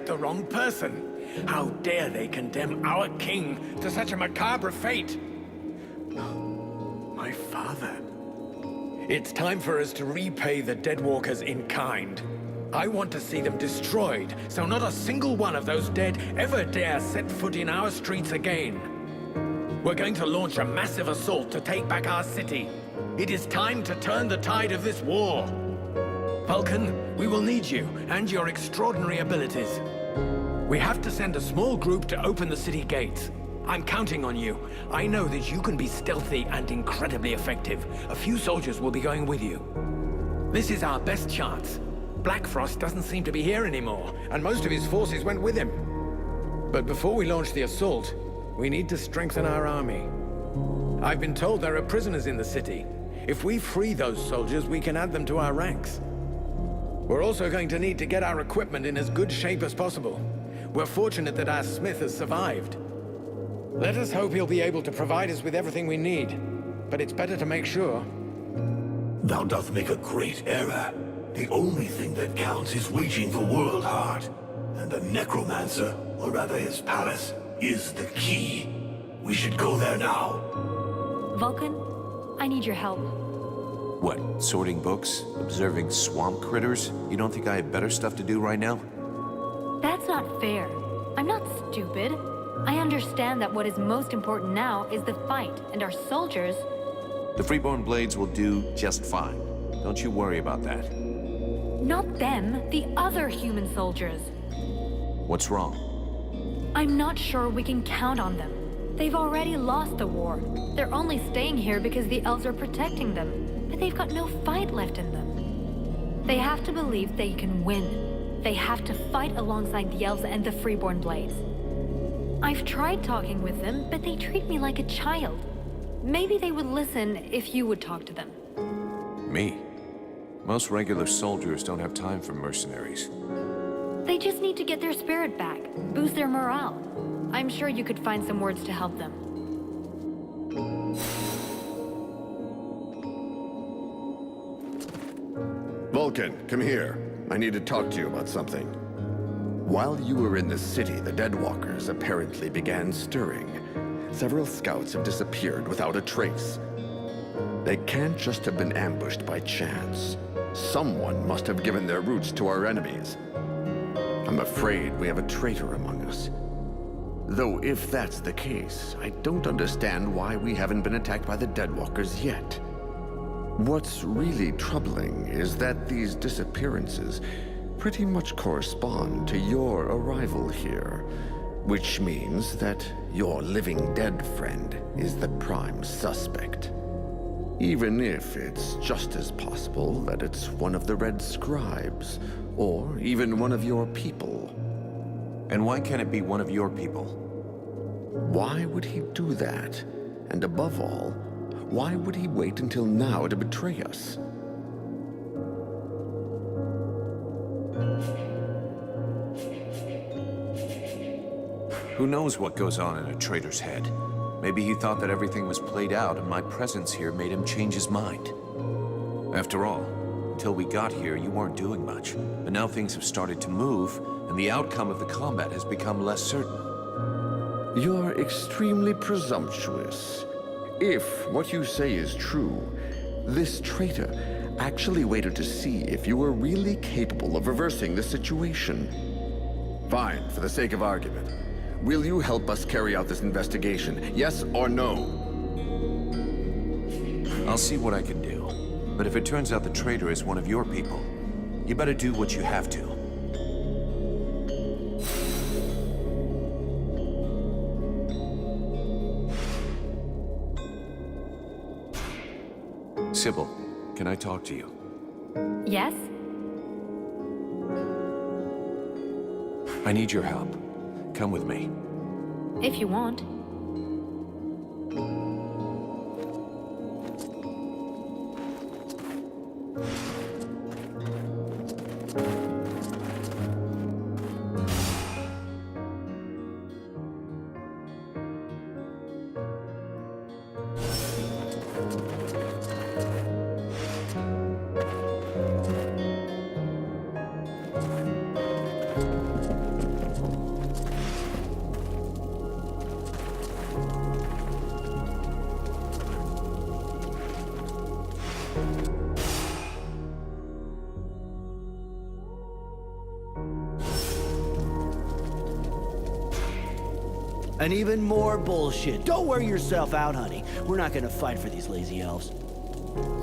picked the wrong person. How dare they condemn our king to such a macabre fate? My father. It's time for us to repay the Deadwalkers in kind. I want to see them destroyed, so not a single one of those dead ever dare set foot in our streets again. We're going to launch a massive assault to take back our city. It is time to turn the tide of this war. Vulcan, we will need you and your extraordinary abilities. We have to send a small group to open the city gates. I'm counting on you. I know that you can be stealthy and incredibly effective. A few soldiers will be going with you. This is our best chance. Black Frost doesn't seem to be here anymore, and most of his forces went with him. But before we launch the assault, we need to strengthen our army. I've been told there are prisoners in the city. If we free those soldiers, we can add them to our ranks. We're also going to need to get our equipment in as good shape as possible. We're fortunate that our smith has survived. Let us hope he'll be able to provide us with everything we need. But it's better to make sure. Thou dost make a great error. The only thing that counts is reaching the world heart. And the necromancer, or rather his palace, is the key. We should go there now. Vulcan, I need your help. What, sorting books? Observing swamp critters? You don't think I have better stuff to do right now? That's not fair. I'm not stupid. I understand that what is most important now is the fight, and our soldiers... The Freeborn Blades will do just fine. Don't you worry about that. Not them, the other human soldiers. What's wrong? I'm not sure we can count on them. They've already lost the war. They're only staying here because the elves are protecting them, but they've got no fight left in them. They have to believe they can win. They have to fight alongside the elves and the Freeborn Blades. I've tried talking with them, but they treat me like a child. Maybe they would listen if you would talk to them. Me? Most regular soldiers don't have time for mercenaries. They just need to get their spirit back, boost their morale. I'm sure you could find some words to help them. Vulcan, come here. I need to talk to you about something. While you were in the city, the Deadwalkers apparently began stirring. Several scouts have disappeared without a trace. They can't just have been ambushed by chance. Someone must have given their roots to our enemies. I'm afraid we have a traitor among us. Though if that's the case, I don't understand why we haven't been attacked by the Deadwalkers yet. What's really troubling is that these disappearances pretty much correspond to your arrival here, which means that your living dead friend is the prime suspect. Even if it's just as possible that it's one of the Red Scribes, or even one of your people. And why can't it be one of your people? Why would he do that? And above all, why would he wait until now to betray us? Who knows what goes on in a traitor's head? Maybe he thought that everything was played out and my presence here made him change his mind. After all, until we got here, you weren't doing much. But now things have started to move, and the outcome of the combat has become less certain. You're extremely presumptuous. If what you say is true, this traitor actually waited to see if you were really capable of reversing the situation. Fine, for the sake of argument. Will you help us carry out this investigation? Yes or no? I'll see what I can do. But if it turns out the traitor is one of your people, you better do what you have to. Sybil, can I talk to you? Yes? I need your help. Come with me. If you want. And even more bullshit. Don't wear yourself out, honey. We're not gonna fight for these lazy elves.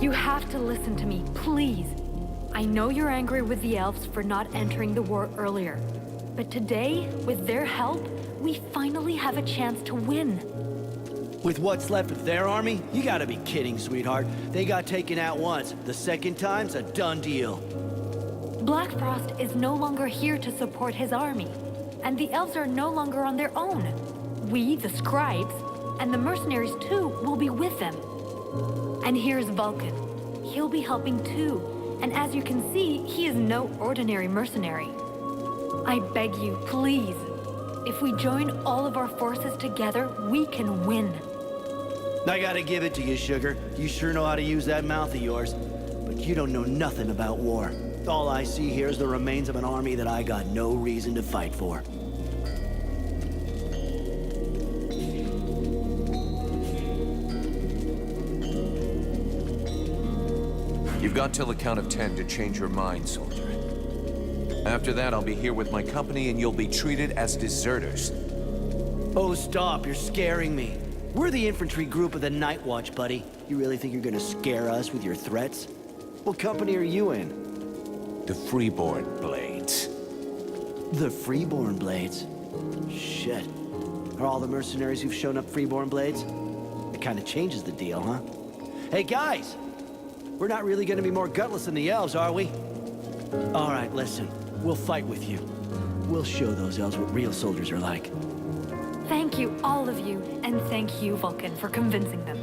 You have to listen to me, please. I know you're angry with the elves for not entering the war earlier. But today, with their help, we finally have a chance to win. With what's left of their army? You gotta be kidding, sweetheart. They got taken out once. The second time's a done deal. Black Frost is no longer here to support his army. And the elves are no longer on their own. We, the scribes, and the mercenaries too, will be with them. And here's Vulcan. He'll be helping too. And as you can see, he is no ordinary mercenary. I beg you, please. If we join all of our forces together, we can win. I gotta give it to you, Sugar. You sure know how to use that mouth of yours. But you don't know nothing about war. All I see here is the remains of an army that I got no reason to fight for. You've got till the count of 10 to change your mind, soldier. After that, I'll be here with my company and you'll be treated as deserters. Oh, stop. You're scaring me. We're the infantry group of the Night Watch, buddy. You really think you're gonna scare us with your threats? What company are you in? The Freeborn Blades. The Freeborn Blades? Shit. Are all the mercenaries who've shown up Freeborn Blades? It kinda changes the deal, huh? Hey, guys! We're not really gonna be more gutless than the elves, are we? All right, listen. We'll fight with you. We'll show those elves what real soldiers are like. Thank you, all of you, and thank you, Vulcan, for convincing them.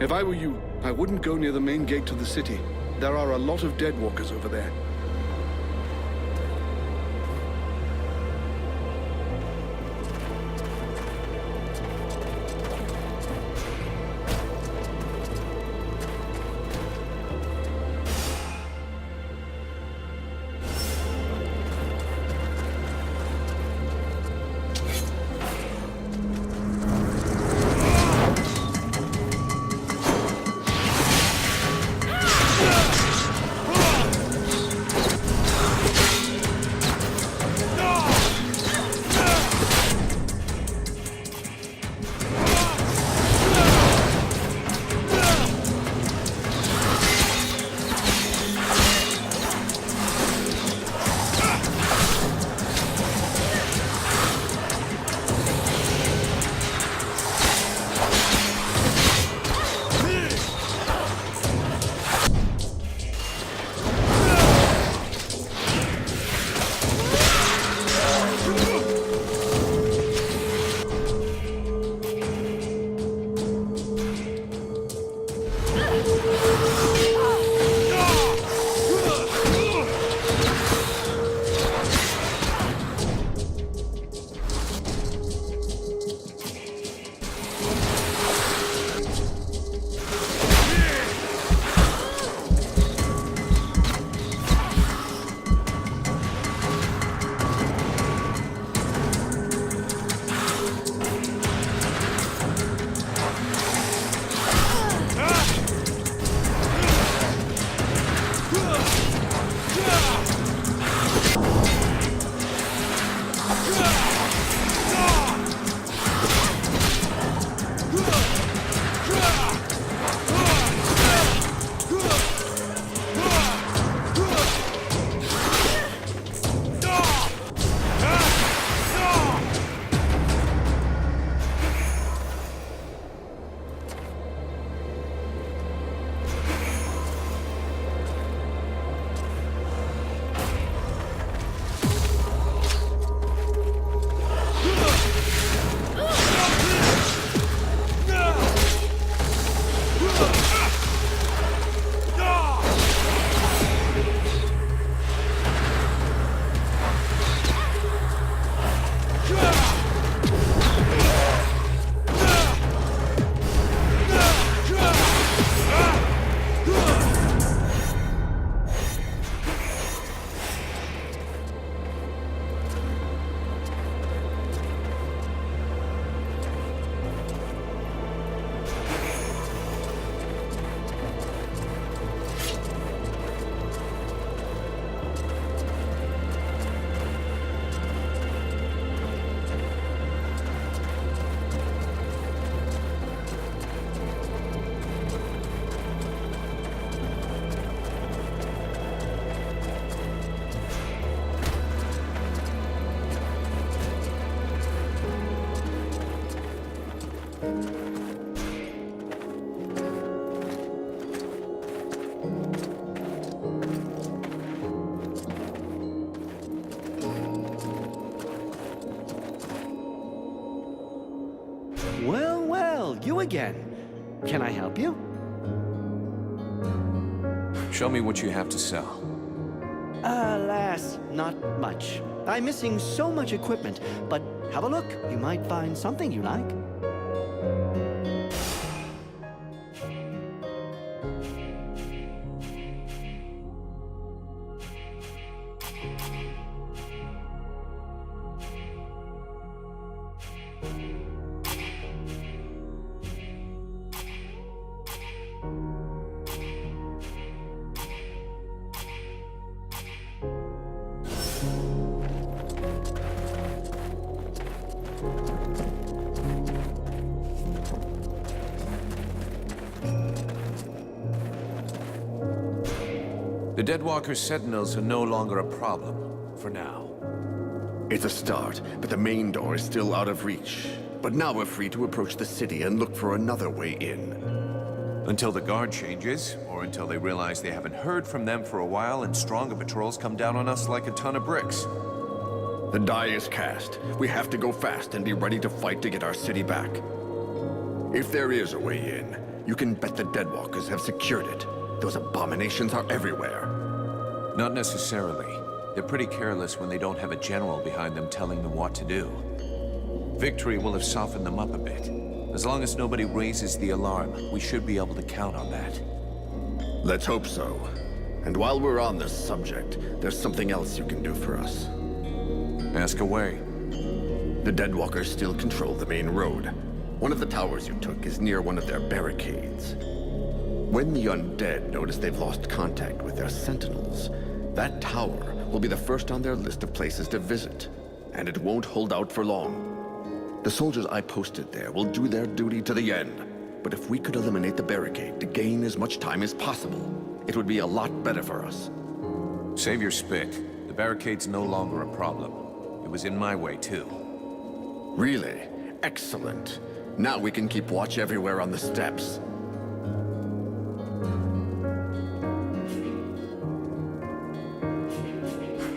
If I were you, I wouldn't go near the main gate to the city. There are a lot of deadwalkers over there. You again. Can I help you? Show me what you have to sell. Alas, not much. I'm missing so much equipment, but have a look. You might find something you like. The Deadwalker Sentinels are no longer a problem, for now. It's a start, but the main door is still out of reach. But now we're free to approach the city and look for another way in. Until the guard changes, or until they realize they haven't heard from them for a while and stronger patrols come down on us like a ton of bricks. The die is cast. We have to go fast and be ready to fight to get our city back. If there is a way in, you can bet the Deadwalkers have secured it. Those abominations are everywhere. Not necessarily. They're pretty careless when they don't have a general behind them telling them what to do. Victory will have softened them up a bit. As long as nobody raises the alarm, we should be able to count on that. Let's hope so. And while we're on this subject, there's something else you can do for us. Ask away. The Deadwalkers still control the main road. One of the towers you took is near one of their barricades. When the undead notice they've lost contact with their sentinels, that tower will be the first on their list of places to visit, and it won't hold out for long. The soldiers I posted there will do their duty to the end, but if we could eliminate the barricade to gain as much time as possible, it would be a lot better for us. Save your spit. The barricade's no longer a problem. It was in my way, too. Really? Excellent. Now we can keep watch everywhere on the steps.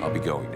I'll be going